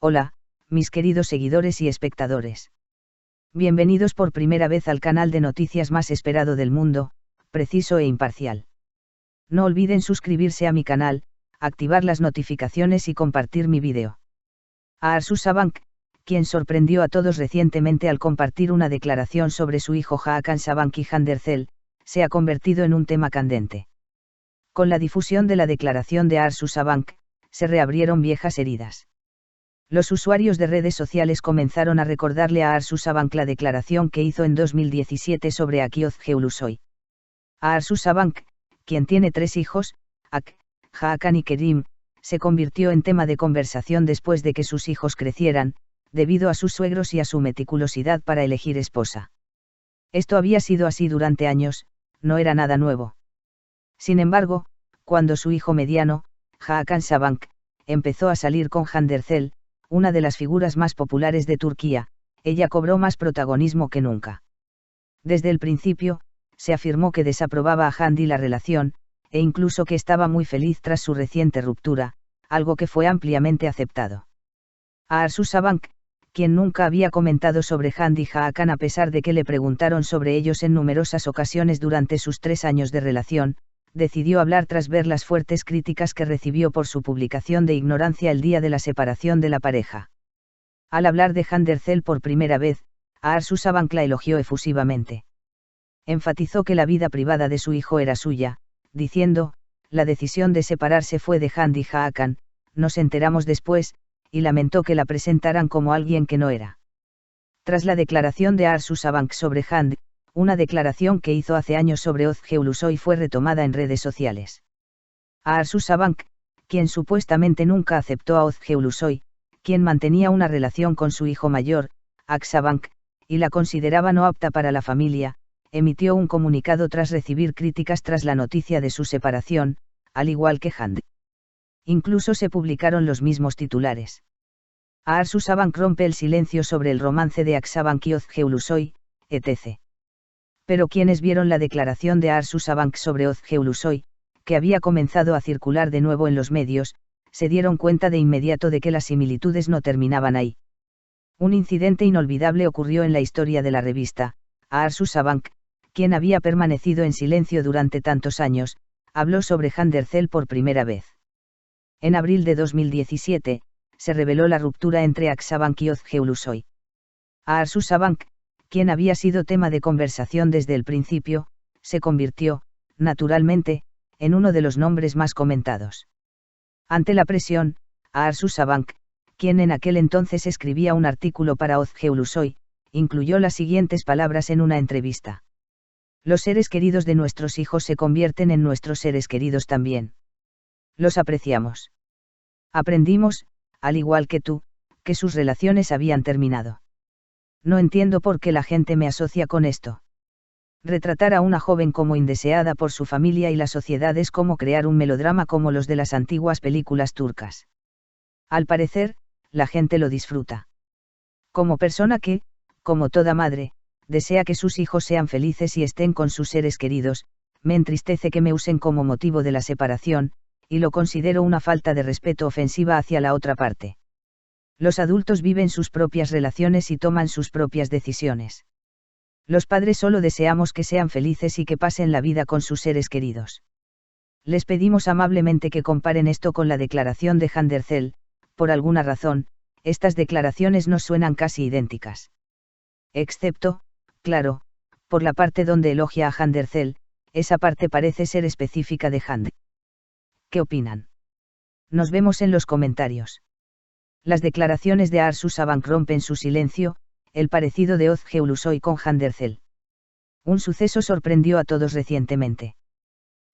Hola, mis queridos seguidores y espectadores. Bienvenidos por primera vez al canal de noticias más esperado del mundo, preciso e imparcial. No olviden suscribirse a mi canal, activar las notificaciones y compartir mi vídeo. Aarsu Sabank, quien sorprendió a todos recientemente al compartir una declaración sobre su hijo Hakan Sabank y Handercel, se ha convertido en un tema candente. Con la difusión de la declaración de Aarsu Sabank, se reabrieron viejas heridas. Los usuarios de redes sociales comenzaron a recordarle a Aarsu Sabank la declaración que hizo en 2017 sobre Akioth Geulusoy. Aarsu Sabank, quien tiene 3 hijos, Ak, Hakan y Kerim, se convirtió en tema de conversación después de que sus hijos crecieran, debido a sus suegros y a su meticulosidad para elegir esposa. Esto había sido así durante años, no era nada nuevo. Sin embargo, cuando su hijo mediano, Hakan Sabank, empezó a salir con Handercel, una de las figuras más populares de Turquía, ella cobró más protagonismo que nunca. Desde el principio, se afirmó que desaprobaba a Handi la relación, e incluso que estaba muy feliz tras su reciente ruptura, algo que fue ampliamente aceptado. Aarsu Sabank, quien nunca había comentado sobre Handi y Hakan a pesar de que le preguntaron sobre ellos en numerosas ocasiones durante sus 3 años de relación, decidió hablar tras ver las fuertes críticas que recibió por su publicación de ignorancia el día de la separación de la pareja. Al hablar de Handercel por primera vez, Aarsu Sabank la elogió efusivamente. Enfatizó que la vida privada de su hijo era suya, diciendo, la decisión de separarse fue de Handi y Hakan, nos enteramos después, y lamentó que la presentaran como alguien que no era. Tras la declaración de Aarsu Sabank sobre Handi, una declaración que hizo hace años sobre Oz Geulusoy fue retomada en redes sociales. Aarsu Sabank, quien supuestamente nunca aceptó a Oz Geulusoy, quien mantenía una relación con su hijo mayor, Ak Sabank, y la consideraba no apta para la familia, emitió un comunicado tras recibir críticas tras la noticia de su separación, al igual que Handi. Incluso se publicaron los mismos titulares. Aarsu Sabank rompe el silencio sobre el romance de Ak Sabank y Oz Geulusoy, etc. Pero quienes vieron la declaración de Aarsu Sabank sobre Oz Geulusoy, que había comenzado a circular de nuevo en los medios, se dieron cuenta de inmediato de que las similitudes no terminaban ahí. Un incidente inolvidable ocurrió en la historia de la revista. Aarsu Sabank, quien había permanecido en silencio durante tantos años, habló sobre Handercel por primera vez. En abril de 2017, se reveló la ruptura entre Ak Sabank y Oz Geulusoy. Aarsu Sabank, quien había sido tema de conversación desde el principio, se convirtió, naturalmente, en uno de los nombres más comentados. Ante la presión, Aarsu Sabank, quien en aquel entonces escribía un artículo para Oz Geulusoy, incluyó las siguientes palabras en una entrevista. Los seres queridos de nuestros hijos se convierten en nuestros seres queridos también. Los apreciamos. Aprendimos, al igual que tú, que sus relaciones habían terminado. No entiendo por qué la gente me asocia con esto. Retratar a una joven como indeseada por su familia y la sociedad es como crear un melodrama como los de las antiguas películas turcas. Al parecer, la gente lo disfruta. Como persona que, como toda madre, desea que sus hijos sean felices y estén con sus seres queridos, me entristece que me usen como motivo de la separación, y lo considero una falta de respeto ofensiva hacia la otra parte. Los adultos viven sus propias relaciones y toman sus propias decisiones. Los padres solo deseamos que sean felices y que pasen la vida con sus seres queridos. Les pedimos amablemente que comparen esto con la declaración de Handercel. Por alguna razón, estas declaraciones nos suenan casi idénticas. Excepto, claro, por la parte donde elogia a Handercel, esa parte parece ser específica de Handi. ¿Qué opinan? Nos vemos en los comentarios. Las declaraciones de Aarsu Sabank rompen su silencio, el parecido de Oz Geulusoy con Handercel. Un suceso sorprendió a todos recientemente.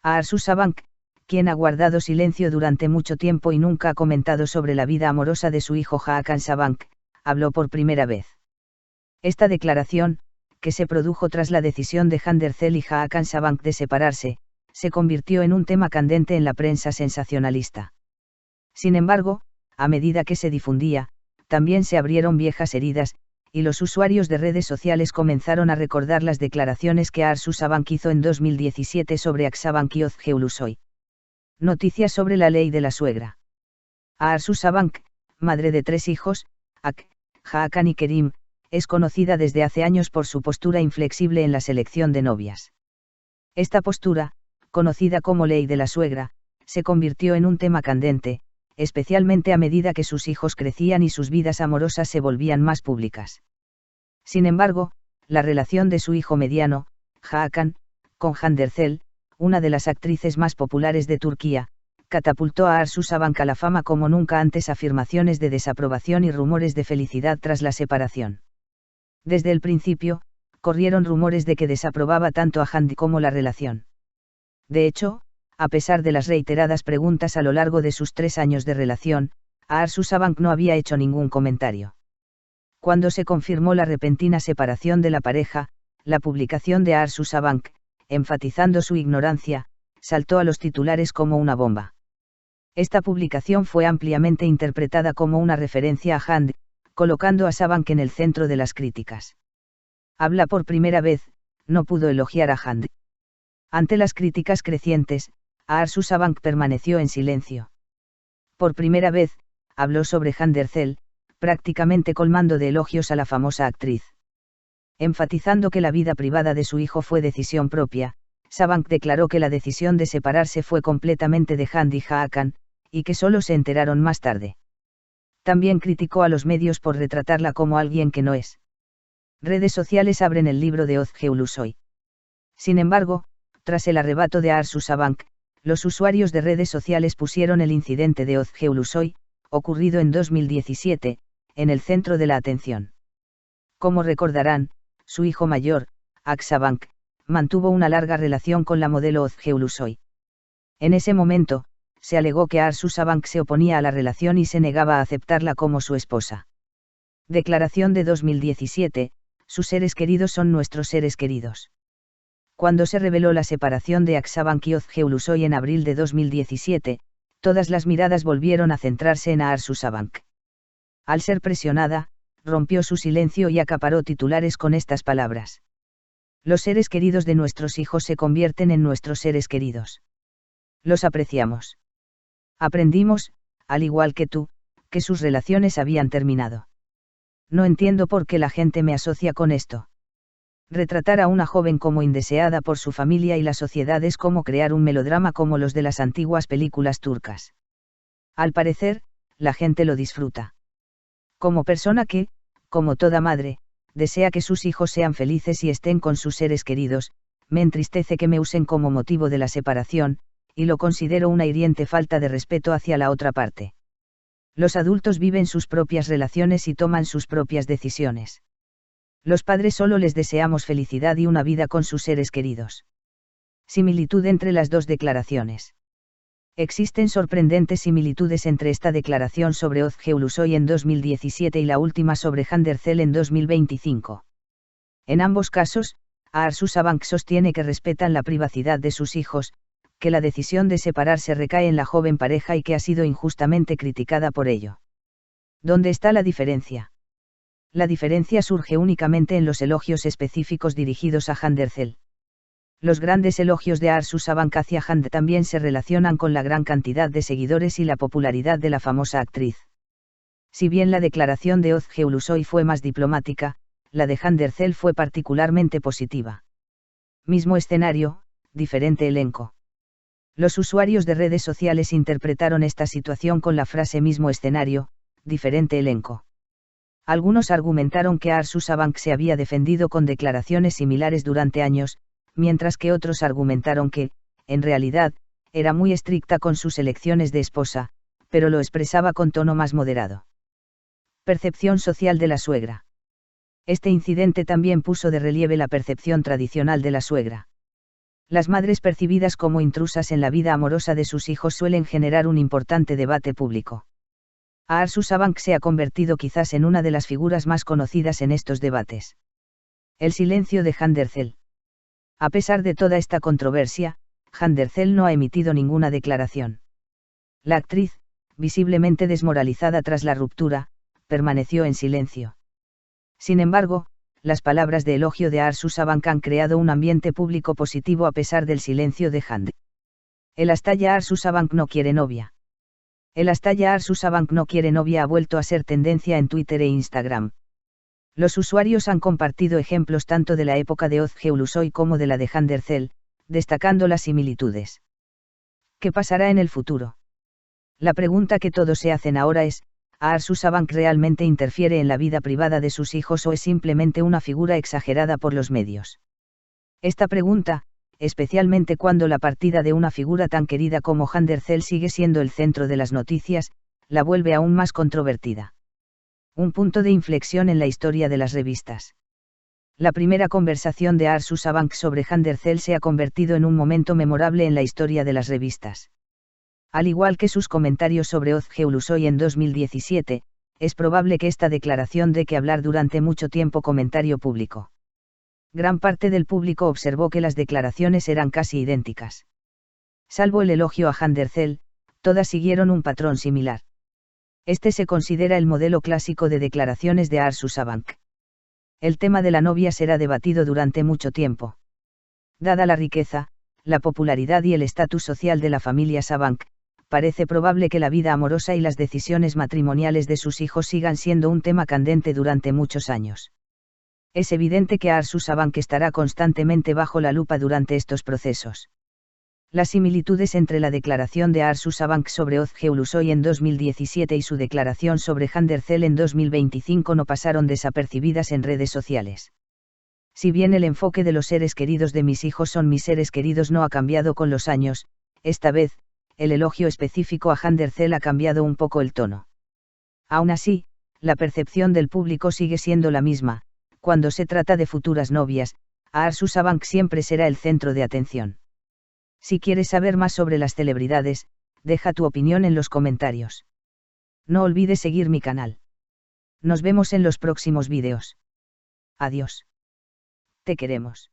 Aarsu Sabank, quien ha guardado silencio durante mucho tiempo y nunca ha comentado sobre la vida amorosa de su hijo Hakan Sabank, habló por primera vez. Esta declaración, que se produjo tras la decisión de Handercel y Hakan Sabank de separarse, se convirtió en un tema candente en la prensa sensacionalista. Sin embargo, a medida que se difundía, también se abrieron viejas heridas, y los usuarios de redes sociales comenzaron a recordar las declaraciones que Aarsu Sabank hizo en 2017 sobre Ak Sabank y Oz Geulusoy. Noticias sobre la ley de la suegra. Aarsu Sabank, madre de 3 hijos, Hakan y Kerim, es conocida desde hace años por su postura inflexible en la selección de novias. Esta postura, conocida como ley de la suegra, se convirtió en un tema candente, especialmente a medida que sus hijos crecían y sus vidas amorosas se volvían más públicas. Sin embargo, la relación de su hijo mediano, Hakan, con Hande Erçel, una de las actrices más populares de Turquía, catapultó a Arzu Sabank a la fama como nunca antes. Afirmaciones de desaprobación y rumores de felicidad tras la separación. Desde el principio, corrieron rumores de que desaprobaba tanto a Hande como la relación. De hecho, a pesar de las reiteradas preguntas a lo largo de sus 3 años de relación, Arzu Sabank no había hecho ningún comentario. Cuando se confirmó la repentina separación de la pareja, la publicación de Arzu Sabank, enfatizando su ignorancia, saltó a los titulares como una bomba. Esta publicación fue ampliamente interpretada como una referencia a Hande, colocando a Sabank en el centro de las críticas. Habla por primera vez, no pudo elogiar a Hande. Ante las críticas crecientes, Arzu Sabank permaneció en silencio. Por primera vez, habló sobre Hande Erçel, prácticamente colmando de elogios a la famosa actriz. Enfatizando que la vida privada de su hijo fue decisión propia, Sabank declaró que la decisión de separarse fue completamente de Hande y Hakan, y que solo se enteraron más tarde. También criticó a los medios por retratarla como alguien que no es. Redes sociales abren el libro de Özge Ulusoy. Sin embargo, tras el arrebato de Arzu Sabank, los usuarios de redes sociales pusieron el incidente de Özge Ulusoy, ocurrido en 2017, en el centro de la atención. Como recordarán, su hijo mayor, Aksabank, mantuvo una larga relación con la modelo Özge Ulusoy. En ese momento, se alegó que Arzu Sabank se oponía a la relación y se negaba a aceptarla como su esposa. Declaración de 2017, sus seres queridos son nuestros seres queridos. Cuando se reveló la separación de Aksabank y Özge Ulusoy en abril de 2017, todas las miradas volvieron a centrarse en Arzu Sabank. Al ser presionada, rompió su silencio y acaparó titulares con estas palabras. Los seres queridos de nuestros hijos se convierten en nuestros seres queridos. Los apreciamos. Aprendimos, al igual que tú, que sus relaciones habían terminado. No entiendo por qué la gente me asocia con esto. Retratar a una joven como indeseada por su familia y la sociedad es como crear un melodrama como los de las antiguas películas turcas. Al parecer, la gente lo disfruta. Como persona que, como toda madre, desea que sus hijos sean felices y estén con sus seres queridos, me entristece que me usen como motivo de la separación, y lo considero una hiriente falta de respeto hacia la otra parte. Los adultos viven sus propias relaciones y toman sus propias decisiones. Los padres solo les deseamos felicidad y una vida con sus seres queridos. Similitud entre las dos declaraciones. Existen sorprendentes similitudes entre esta declaración sobre Özge Ulusoy en 2017 y la última sobre Hande Erçel en 2025. En ambos casos, Arzu Sabank sostiene que respetan la privacidad de sus hijos, que la decisión de separarse recae en la joven pareja y que ha sido injustamente criticada por ello. ¿Dónde está la diferencia? La diferencia surge únicamente en los elogios específicos dirigidos a Hande Erçel. Los grandes elogios de Arzu Sabank hacia Hande también se relacionan con la gran cantidad de seguidores y la popularidad de la famosa actriz. Si bien la declaración de Özge Ulusoy fue más diplomática, la de Hande Erçel fue particularmente positiva. Mismo escenario, diferente elenco. Los usuarios de redes sociales interpretaron esta situación con la frase mismo escenario, diferente elenco. Algunos argumentaron que Arzu Sabank se había defendido con declaraciones similares durante años, mientras que otros argumentaron que, en realidad, era muy estricta con sus elecciones de esposa, pero lo expresaba con tono más moderado. Percepción social de la suegra. Este incidente también puso de relieve la percepción tradicional de la suegra. Las madres percibidas como intrusas en la vida amorosa de sus hijos suelen generar un importante debate público. Arzu Sabank se ha convertido quizás en una de las figuras más conocidas en estos debates. El silencio de Hande Erçel. A pesar de toda esta controversia, Hande Erçel no ha emitido ninguna declaración. La actriz, visiblemente desmoralizada tras la ruptura, permaneció en silencio. Sin embargo, las palabras de elogio de Arzu Sabank han creado un ambiente público positivo a pesar del silencio de Hande. El hasta ya Arzu Sabank no quiere novia. El hasta ya Arsu Sabank no quiere novia ha vuelto a ser tendencia en Twitter e Instagram. Los usuarios han compartido ejemplos tanto de la época de Ozge Ulusoy como de la de Handercel, destacando las similitudes. ¿Qué pasará en el futuro? La pregunta que todos se hacen ahora es, ¿a Arsu Sabank realmente interfiere en la vida privada de sus hijos o es simplemente una figura exagerada por los medios? Esta pregunta, especialmente cuando la partida de una figura tan querida como Handercel sigue siendo el centro de las noticias, la vuelve aún más controvertida. Un punto de inflexión en la historia de las revistas. La primera conversación de Arsu Sabank sobre Handercel se ha convertido en un momento memorable en la historia de las revistas. Al igual que sus comentarios sobre Ozge Ulusoy en 2017, es probable que esta declaración dé que hablar durante mucho tiempo comentario público. Gran parte del público observó que las declaraciones eran casi idénticas. Salvo el elogio a Handercel, todas siguieron un patrón similar. Este se considera el modelo clásico de declaraciones de Arsu Sabank. El tema de la novia será debatido durante mucho tiempo. Dada la riqueza, la popularidad y el estatus social de la familia Sabank, parece probable que la vida amorosa y las decisiones matrimoniales de sus hijos sigan siendo un tema candente durante muchos años. Es evidente que Arsu Sabank estará constantemente bajo la lupa durante estos procesos. Las similitudes entre la declaración de Arsu Sabank sobre Ozge Ulusoy en 2017 y su declaración sobre Handercel en 2025 no pasaron desapercibidas en redes sociales. Si bien el enfoque de los seres queridos de mis hijos son mis seres queridos no ha cambiado con los años, esta vez, el elogio específico a Handercel ha cambiado un poco el tono. Aún así, la percepción del público sigue siendo la misma. Cuando se trata de futuras novias, Arsu Sabank siempre será el centro de atención. Si quieres saber más sobre las celebridades, deja tu opinión en los comentarios. No olvides seguir mi canal. Nos vemos en los próximos vídeos. Adiós. Te queremos.